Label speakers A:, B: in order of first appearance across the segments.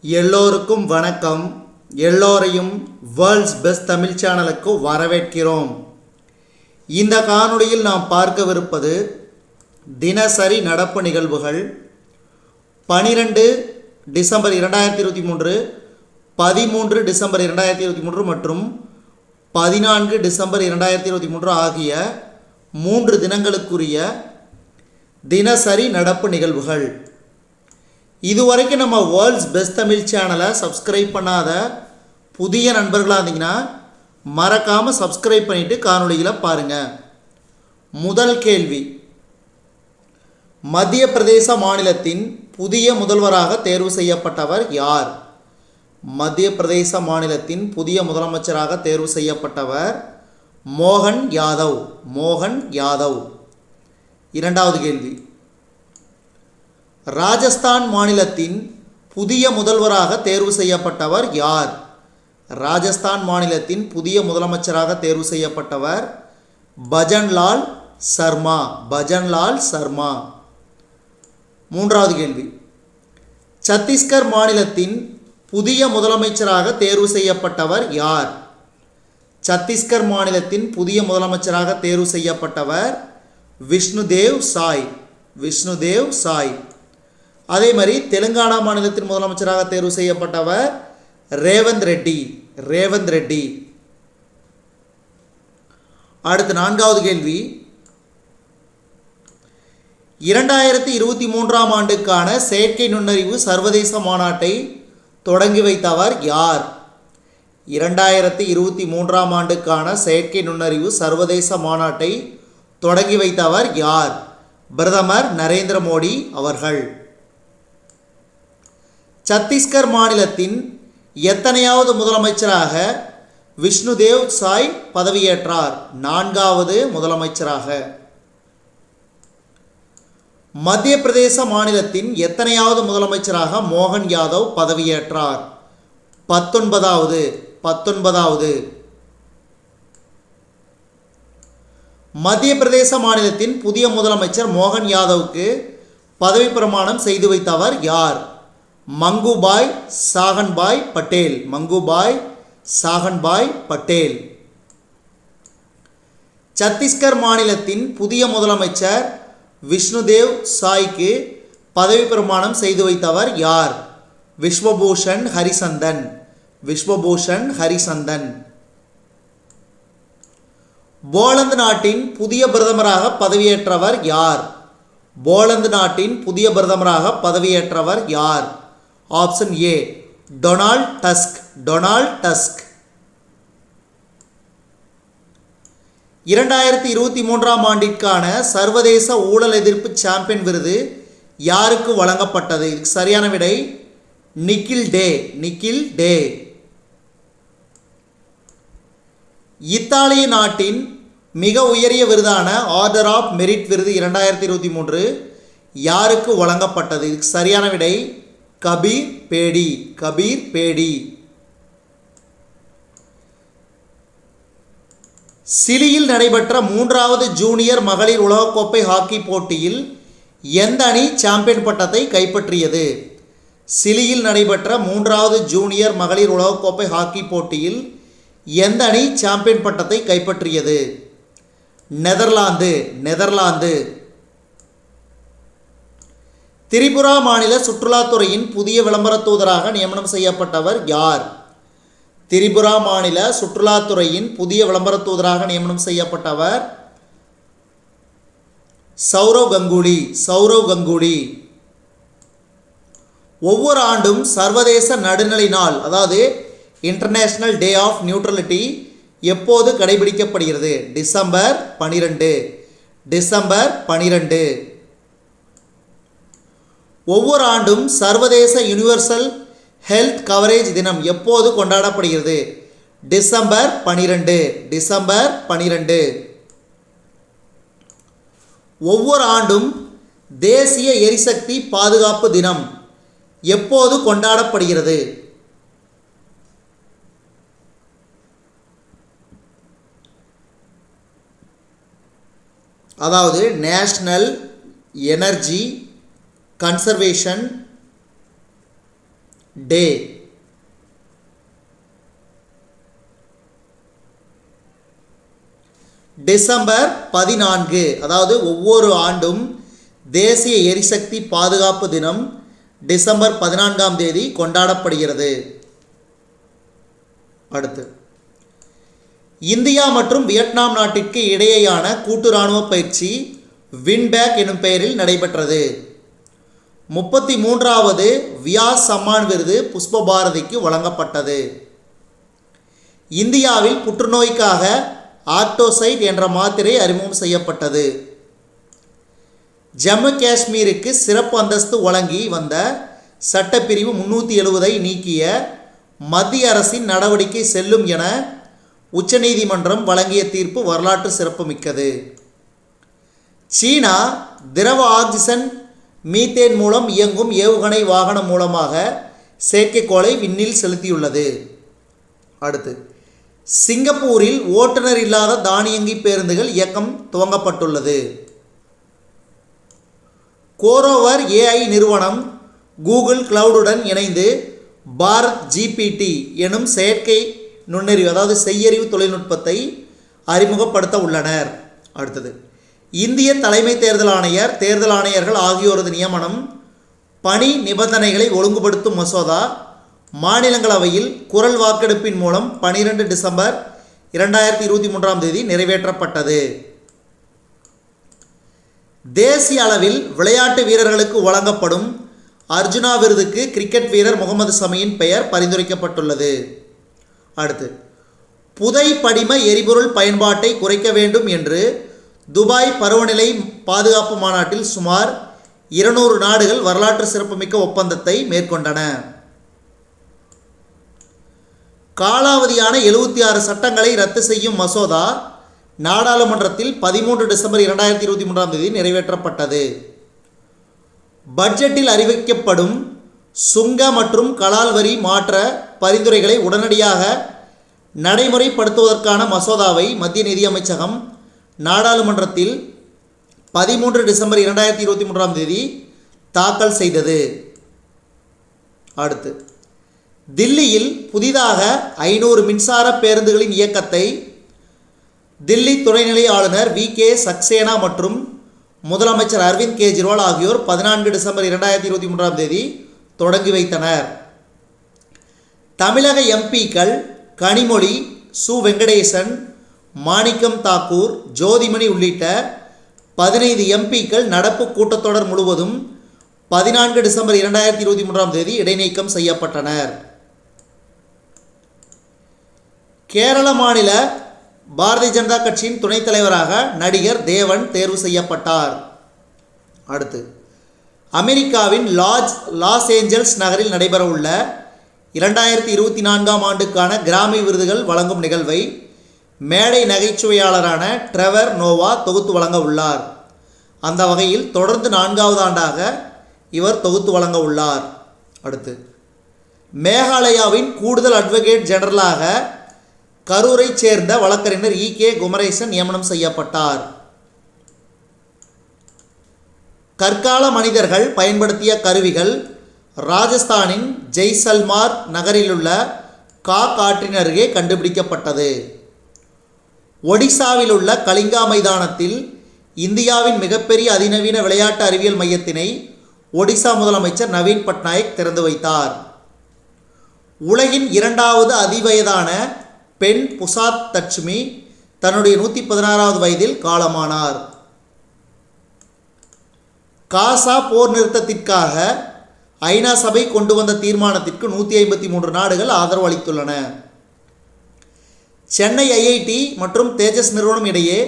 A: எல்லோருக்கும் வணக்கம். எல்லோரையும் வேர்ல்ட்ஸ் பெஸ்ட் தமிழ் சேனலுக்கு வரவேற்கிறோம். இந்த காணொளியில் நாம் பார்க்கவிருப்பது தினசரி நடப்பு நிகழ்வுகள் 12 டிசம்பர் 2023, 13 டிசம்பர் 2023 மற்றும் 14 டிசம்பர் 2023 ஆகிய 3 தினங்களுக்குரிய தினசரி நடப்பு நிகழ்வுகள். இதுவரைக்கும் நம்ம வேர்ல்ட்ஸ் பெஸ்ட் தமிழ் சேனலை சப்ஸ்கிரைப் பண்ணாத புதிய நண்பர்களாக இருந்தீங்கன்னா மறக்காமல் சப்ஸ்கிரைப் பண்ணிவிட்டு காணொளிகளை பாருங்கள். முதல் கேள்வி, மத்திய பிரதேச மாநிலத்தின் புதிய முதல்வராக தேர்வு செய்யப்பட்டவர் யார்? மத்திய பிரதேச மாநிலத்தின் புதிய முதலமைச்சராக தேர்வு செய்யப்பட்டவர் மோகன் யாதவ். மோகன் யாதவ். இரண்டாவது கேள்வி, ராஜஸ்தான் மாநிலத்தின் புதிய முதல்வராக தேர்வு செய்யப்பட்டவர் யார்? ராஜஸ்தான் மாநிலத்தின் புதிய முதலமைச்சராக தேர்வு செய்யப்பட்டவர் பஜன்லால் சர்மா. பஜன்லால் சர்மா. மூன்றாவது கேள்வி, சத்தீஸ்கர் மாநிலத்தின் புதிய முதலமைச்சராக தேர்வு செய்யப்பட்டவர் யார்? சத்தீஸ்கர் மாநிலத்தின் புதிய முதலமைச்சராக தேர்வு செய்யப்பட்டவர் விஷ்ணுதேவ் சாய். விஷ்ணுதேவ் சாய். அதே மாதிரி தெலுங்கானா மாநிலத்தின் முதலமைச்சராக தேர்வு செய்யப்பட்டவர் ரேவந்த் ரெட்டி. ரேவந்த் ரெட்டி. அடுத்து நான்காவது கேள்வி, 2023ஆம் ஆண்டுக்கான செயற்கை நுண்ணறிவு சர்வதேச மாநாட்டை தொடங்கி வைத்தவர் யார்? 2023ஆம் ஆண்டுக்கான செயற்கை நுண்ணறிவு சர்வதேச மாநாட்டை தொடங்கி வைத்தவர் யார்? பிரதமர் நரேந்திர மோடி அவர்கள். சத்தீஸ்கர் மாநிலத்தின் எத்தனையாவது முதலமைச்சராக விஷ்ணுதேவ் சாய் பதவியேற்றார்? 4வது முதலமைச்சராக. மத்திய பிரதேச மாநிலத்தின் எத்தனையாவது முதலமைச்சராக மோகன் யாதவ் பதவியேற்றார்? 19வது. 19வது. மத்திய பிரதேச மாநிலத்தின் புதிய முதலமைச்சர் மோகன் யாதவுக்கு பதவி பிரமாணம் செய்து வைத்தவர் யார்? மங்குபாய் சாகன்பாய் பட்டேல். மங்குபாய் சாகன்பாய் பட்டேல். சத்தீஸ்கர் மாநிலத்தின் புதிய முதலமைச்சர் விஷ்ணுதேவ் சாய்க்கு பதவி பிரமாணம் செய்து வைத்தவர் யார்? விஸ்வபூஷன் ஹரிசந்தன். விஸ்வபூஷன் ஹரிசந்தன். போலந்து நாட்டின் புதிய பிரதமராக பதவியேற்றவர் யார்? போலந்து நாட்டின் புதிய பிரதமராக பதவியேற்றவர் யார்? Option A Donald Tusk. Donald Tusk. 2023ஆம் ஆண்டிற்கான சர்வதேச ஊழல் எதிர்ப்பு சாம்பியன் விருது யாருக்கு வழங்கப்பட்டது? இதுக்கு சரியான விடை நிக்கில் டே. நிக்கில் டே. இத்தாலிய நாட்டின் மிக உயரிய விருதான ஆர்டர் ஆஃப் மெரிட் விருது 2023 யாருக்கு வழங்கப்பட்டது? இதுக்கு சரியான விடை கபீர் பேடி. கபீர் பேடி. சிலியில் நடைபெற்ற 3வது ஜூனியர் மகளிர் உலகக்கோப்பை ஹாக்கி போட்டியில் எந்த அணி சாம்பியன் பட்டத்தை கைப்பற்றியது? சிலியில் நடைபெற்ற 3வது ஜூனியர் மகளிர் உலகக்கோப்பை ஹாக்கி போட்டியில் எந்த அணி சாம்பியன் பட்டத்தை கைப்பற்றியது? நெதர்லாந்து. நெதர்லாந்து. திரிபுரா மாநில சுற்றுலாத்துறையின் புதிய விளம்பர தூதராக நியமனம் செய்யப்பட்டவர் யார்? திரிபுரா மாநில சுற்றுலாத்துறையின் புதிய விளம்பர தூதராக நியமனம் செய்யப்பட்டவர் சௌரவ் கங்குலி. சௌரவ் கங்குலி. ஒவ்வொரு ஆண்டும் சர்வதேச நடுநிலை நாள், அதாவது இன்டர்நேஷனல் டே ஆஃப் நியூட்ரலிட்டி எப்போது கடைபிடிக்கப்படுகிறது? டிசம்பர் 12. டிசம்பர் 12. ஒவ்வொரு ஆண்டும் சர்வதேச யுனிவர்சல் ஹெல்த் கவரேஜ் தினம் எப்போது கொண்டாடப்படுகிறது? டிசம்பர் 12. டிசம்பர் 12. ஒவ்வொரு ஆண்டும் தேசிய எரிசக்தி பாதுகாப்பு தினம் எப்போது கொண்டாடப்படுகிறது? அதாவது நேஷ்னல் எனர்ஜி கன்சர்வேஷன் டே. டிசம்பர் 14, அதாவது ஒவ்வொரு ஆண்டும் தேசிய எரிசக்தி பாதுகாப்பு தினம் டிசம்பர் 14ஆம் தேதி கொண்டாடப்படுகிறது. அடுத்து, இந்தியா மற்றும் வியட்நாம் நாட்டிற்கு இடையேயான கூட்டு இராணுவ பயிற்சி வின்பேக் எனும் பெயரில் நடைபெற்றது. 33வது வியாஸ் சம்மான் விருது புஷ்ப பாரதிக்கு வழங்கப்பட்டது. இந்தியாவில் புற்றுநோய்க்காக ஆக்டோசைட் என்ற மாத்திரை அறிமுகம் செய்யப்பட்டது. ஜம்மு காஷ்மீருக்கு சிறப்பு அந்தஸ்து வழங்கி வந்த சட்டப்பிரிவு 370ஐ நீக்கிய மத்திய அரசின் நடவடிக்கை செல்லும் என உச்சநீதிமன்றம் வழங்கிய தீர்ப்பு வரலாற்று சிறப்புமிக்கது. சீனா திரவ ஆக்சிஜன் மீத்தேன் மூலம் இயங்கும் ஏவுகணை வாகனம் மூலமாக செயற்கைக்கோளை விண்ணில் செலுத்தியுள்ளது. அடுத்து, சிங்கப்பூரில் ஓட்டுநர் இல்லாத தானியங்கி பேருந்துகள் இயக்கம் துவங்கப்பட்டுள்ளது. கோரோவர் ஏஐ நிறுவனம் கூகுள் கிளவுடுடன் இணைந்து பாரத் ஜிபிடி எனும் செயற்கை நுண்ணறிவு அதாவது செய்யறிவு தொழில்நுட்பத்தை அறிமுகப்படுத்த உள்ளனர். அடுத்தது, இந்திய தலைமை தேர்தல் ஆணையர், தேர்தல் ஆணையர்கள் ஆகியோரது நியமனம் பணி நிபந்தனைகளை ஒழுங்குபடுத்தும் மசோதா மாநிலங்களவையில் குரல் வாக்கெடுப்பின் மூலம் 12 டிசம்பர் 2023ஆம் தேதி நிறைவேற்றப்பட்டது. தேசிய அளவில் விளையாட்டு வீரர்களுக்கு வழங்கப்படும் அர்ஜுனா விருதுக்கு கிரிக்கெட் வீரர் முகமது ஷமியின் பெயர் பரிந்துரைக்கப்பட்டுள்ளது. அடுத்து, புதை படிம எரிபொருள் பயன்பாட்டை குறைக்க வேண்டும் என்று துபாய் பருவநிலை பாதுகாப்பு மாநாட்டில் சுமார் 200 நாடுகள் வரலாற்று சிறப்புமிக்க ஒப்பந்தத்தை மேற்கொண்டன. காலாவதியான 76 சட்டங்களை ரத்து செய்யும் மசோதா நாடாளுமன்றத்தில் 13 டிசம்பர் 2023ஆம் தேதி நிறைவேற்றப்பட்டது. பட்ஜெட்டில் அறிவிக்கப்படும் சுங்க மற்றும் கலால் வரி மாற்ற பரிந்துரைகளை உடனடியாக நடைமுறைப்படுத்துவதற்கான மசோதாவை மத்திய நிதியமைச்சகம் நாடாளுமன்றத்தில் 13 டிசம்பர் 2023ஆம் தேதி தாக்கல் செய்தது. அடுத்து, தில்லியில் புதிதாக 500 மின்சார பேருந்துகளின் இயக்கத்தை தில்லி துணைநிலை ஆளுநர் வி கே சக்சேனா மற்றும் முதலமைச்சர் அரவிந்த் கெஜ்ரிவால் ஆகியோர் 14 டிசம்பர் 2023ஆம் தேதி தொடங்கி வைத்தனர். தமிழக எம்பிக்கள் கனிமொழி, சு வெங்கடேசன், மாணிக்கம் தாக்கூர், ஜோதிமணி உள்ளிட்ட 15 எம்பிக்கள் நடப்பு கூட்டத்தொடர் முழுவதும் 14 டிசம்பர் 2023ஆம் தேதி இடைநீக்கம் செய்யப்பட்டனர். கேரள மாநில பாரதிய ஜனதா கட்சியின் துணைத் தலைவராக நடிகர் தேவன் தேர்வு செய்யப்பட்டார். அடுத்து, அமெரிக்காவின் லாஸ் ஏஞ்சல்ஸ் நகரில் நடைபெறவுள்ள 2024ஆம் ஆண்டுக்கான கிராமி விருதுகள் வழங்கும் நிகழ்வை மேடை நகைச்சுவையாளரான ட்ரெவர் நோவா தொகுத்து வழங்க உள்ளார். அந்த வகையில் தொடர்ந்து 4வது ஆண்டாக இவர் தொகுத்து வழங்க உள்ளார். அடுத்து, மேகாலயாவின் கூடுதல் அட்வொகேட் ஜெனரலாக கரூரைச் சேர்ந்த வழக்கறிஞர் கே குமரேசன் நியமனம் செய்யப்பட்டார். கற்கால மனிதர்கள் பயன்படுத்திய கருவிகள் ராஜஸ்தானின் ஜெய்சல்மார் நகரிலுள்ள காக் ஆற்றின் அருகே கண்டுபிடிக்கப்பட்டது. ஒடிசாவில் உள்ள கலிங்கா மைதானத்தில் இந்தியாவின் மிகப்பெரிய அதிநவீன விளையாட்டு அறிவியல் மையத்தினை ஒடிசா முதலமைச்சர் நவீன் பட்நாயக் திறந்து வைத்தார். உலகின் 2வது அதிவயதான பெண் புசாத் தட்சுமி தன்னுடைய 116வது வயதில் காலமானார். காசா போர் நிறுத்தத்திற்காக ஐநா சபை கொண்டு வந்த தீர்மானத்திற்கு 153 நாடுகள் ஆதரவு அளித்துள்ளன. சென்னை ஐஐடி மற்றும் தேஜஸ் நிறுவனம் இடையே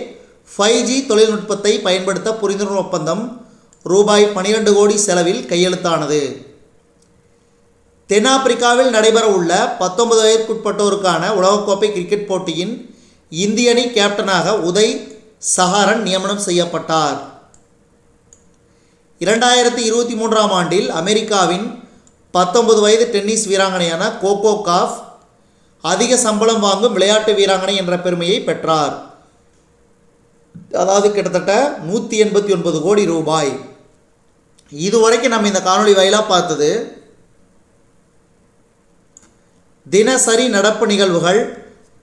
A: 5G தொழில்நுட்பத்தை பயன்படுத்த புரிந்துணர்வு ஒப்பந்தம் ரூபாய் 12 கோடி செலவில் கையெழுத்தானது. தென்னாப்பிரிக்காவில் நடைபெற உள்ள 19 வயதுக்குட்பட்டோருக்கான உலகக்கோப்பை கிரிக்கெட் போட்டியின் இந்திய அணி கேப்டனாக உதய் சஹாரன் நியமனம் செய்யப்பட்டார். 2023ஆம் ஆண்டில் அமெரிக்காவின் 19 வயது டென்னிஸ் வீராங்கனையான கோகோ காஃப் அதிக சம்பளம் வாங்கும் விளையாட்டு வீராங்கனை என்ற பெருமையை பெற்றார். அதாவது கிட்டத்தட்ட 189 கோடி ரூபாய். இதுவரைக்கும் நம்ம இந்த காணொளி வாயிலாக பார்த்தது தினசரி நடப்பு நிகழ்வுகள்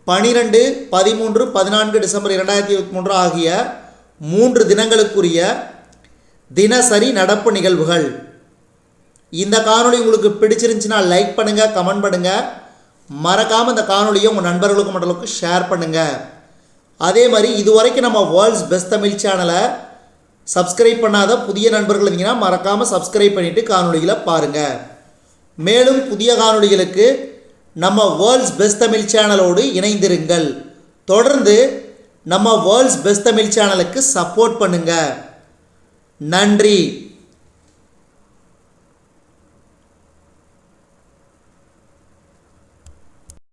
A: 12, 13, 14 டிசம்பர் 2023 ஆகிய 3 தினங்களுக்குரிய தினசரி நடப்பு நிகழ்வுகள். இந்த காணொளி உங்களுக்கு பிடிச்சிருந்துச்சுன்னா லைக் பண்ணுங்கள், கமெண்ட் பண்ணுங்கள். மறக்காமல் இந்த காணொலியை உங்கள் நண்பர்களுக்கு மற்றவர்களுக்கு ஷேர் பண்ணுங்கள். அதே மாதிரி இதுவரைக்கும் நம்ம வேர்ல்ட்ஸ் பெஸ்ட் தமிழ் சேனலை சப்ஸ்கிரைப் பண்ணாத புதிய நண்பர்கள் இருந்தீங்கன்னா மறக்காமல் சப்ஸ்கிரைப் பண்ணிவிட்டு காணொலிகளை பாருங்கள். மேலும் புதிய காணொலிகளுக்கு நம்ம வேர்ல்ட்ஸ் பெஸ்ட் தமிழ் சேனலோடு இணைந்திருங்கள். தொடர்ந்து நம்ம வேர்ல்ட்ஸ் பெஸ்ட் தமிழ் சேனலுக்கு சப்போர்ட் பண்ணுங்கள். நன்றி.